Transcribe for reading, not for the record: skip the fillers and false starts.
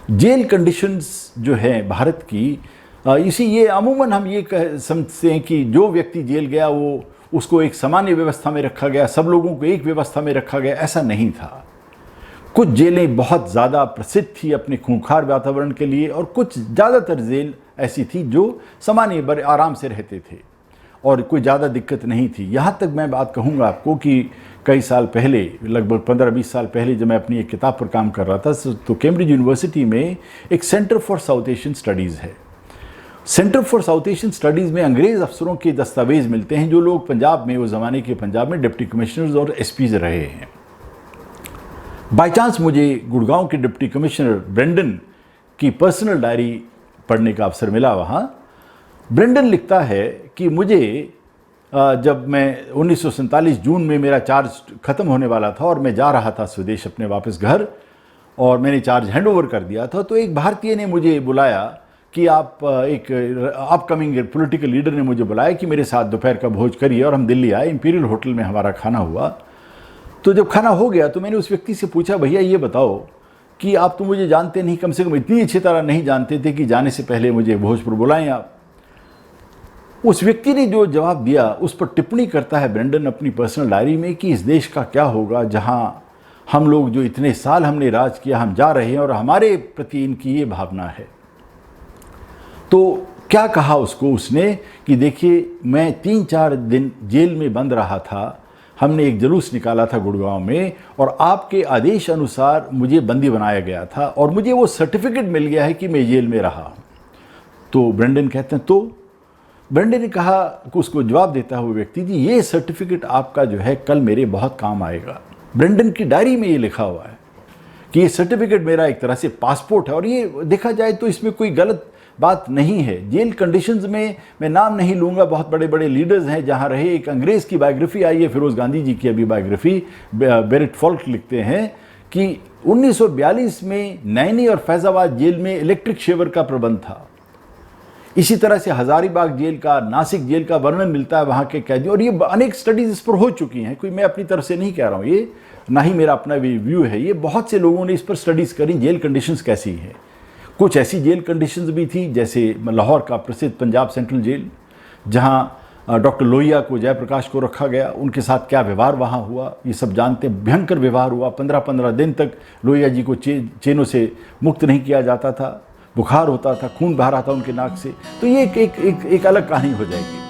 Jail conditions जो है भारत की, इसी ये अमूमन हम ये समझते हैं कि जो व्यक्ति जेल गया वो उसको एक सामान्य व्यवस्था में रखा गया, सब लोगों को एक व्यवस्था में रखा गया, ऐसा नहीं था। कुछ जेलें बहुत ज़्यादा प्रसिद्ध थी अपने खूंखार वातावरण के लिए, और कुछ ज़्यादातर जेल ऐसी थी जो सामान्य बड़े आराम से रहते थे और कोई ज़्यादा दिक्कत नहीं थी। यहाँ तक मैं बात कहूँगा आपको कि कई साल पहले, लगभग 15-20 साल पहले, जब मैं अपनी एक किताब पर काम कर रहा था, तो कैम्ब्रिज यूनिवर्सिटी में एक Centre for South Asian Studies है। Centre for South Asian Studies में अंग्रेज़ अफसरों के दस्तावेज़ मिलते हैं जो लोग पंजाब में, उस ज़माने के पंजाब में डिप्टी कमिश्नर्स और एसपीज रहे हैं। बाई चांस मुझे गुड़गांव के डिप्टी कमिश्नर ब्रेंडन की पर्सनल डायरी पढ़ने का अवसर मिला। वहाँ ब्रेंडन लिखता है कि मुझे जब मैं 1947 जून में मेरा चार्ज ख़त्म होने वाला था और मैं जा रहा था स्वदेश अपने वापस घर, और मैंने चार्ज हैंड ओवर कर दिया था, तो एक भारतीय ने मुझे बुलाया कि आप, एक अपकमिंग पॉलिटिकल लीडर ने मुझे बुलाया कि मेरे साथ दोपहर का भोज करिए, और हम दिल्ली आए। इंपीरियल होटल में हमारा खाना हुआ। तो जब खाना हो गया तो मैंने उस व्यक्ति से पूछा, भैया ये बताओ कि आप तो मुझे जानते नहीं, कम से कम इतनी अच्छी तरह नहीं जानते थे कि जाने से पहले मुझे भोज पर बुलाएं आप। उस व्यक्ति ने जो जवाब दिया उस पर टिप्पणी करता है ब्रेंडन अपनी पर्सनल डायरी में कि इस देश का क्या होगा जहां हम लोग, जो इतने साल हमने राज किया, हम जा रहे हैं और हमारे प्रति इनकी ये भावना है। तो क्या कहा उसको उसने कि देखिए, मैं 3-4 दिन जेल में बंद रहा था, हमने एक जुलूस निकाला था गुड़गांव में, और आपके आदेश अनुसार मुझे बंदी बनाया गया था और मुझे वो सर्टिफिकेट मिल गया है कि मैं जेल में रहा। तो ब्रेंडन कहते हैं, तो ब्रेंडन ने कहा कि उसको जवाब देता हुआ व्यक्ति, जी ये सर्टिफिकेट आपका जो है कल मेरे बहुत काम आएगा। ब्रेंडन की डायरी में ये लिखा हुआ है कि ये सर्टिफिकेट मेरा एक तरह से पासपोर्ट है, और ये देखा जाए तो इसमें कोई गलत बात नहीं है। जेल कंडीशंस में मैं नाम नहीं लूँगा, बहुत बड़े बड़े लीडर्स हैं जहाँ रहे। एक अंग्रेज़ की बायोग्राफी आई है, फिरोज़ गांधी जी की अभी बायोग्राफी, बेरेट फॉल्क लिखते हैं कि 1942 में नैनी और फैज़ाबाद जेल में इलेक्ट्रिक शेवर का प्रबंध था। इसी तरह से हज़ारीबाग जेल का, नासिक जेल का वर्णन मिलता है वहाँ के कैदियों, और ये अनेक स्टडीज़ इस पर हो चुकी हैं। कोई मैं अपनी तरफ से नहीं कह रहा हूँ, ये ना ही मेरा अपना व्यू है, ये बहुत से लोगों ने इस पर स्टडीज़ करी, जेल कंडीशंस कैसी हैं। कुछ ऐसी जेल कंडीशंस भी थी जैसे लाहौर का प्रसिद्ध पंजाब सेंट्रल जेल, जहाँ डॉक्टर लोहिया को, जयप्रकाश को रखा गया, उनके साथ क्या व्यवहार वहाँ हुआ ये सब जानते हैं। भयंकर व्यवहार हुआ, 15-15 दिन तक लोहिया जी को चेनों से मुक्त नहीं किया जाता था, बुखार होता था, खून बह रहा था उनके नाक से। तो ये एक अलग कहानी हो जाएगी।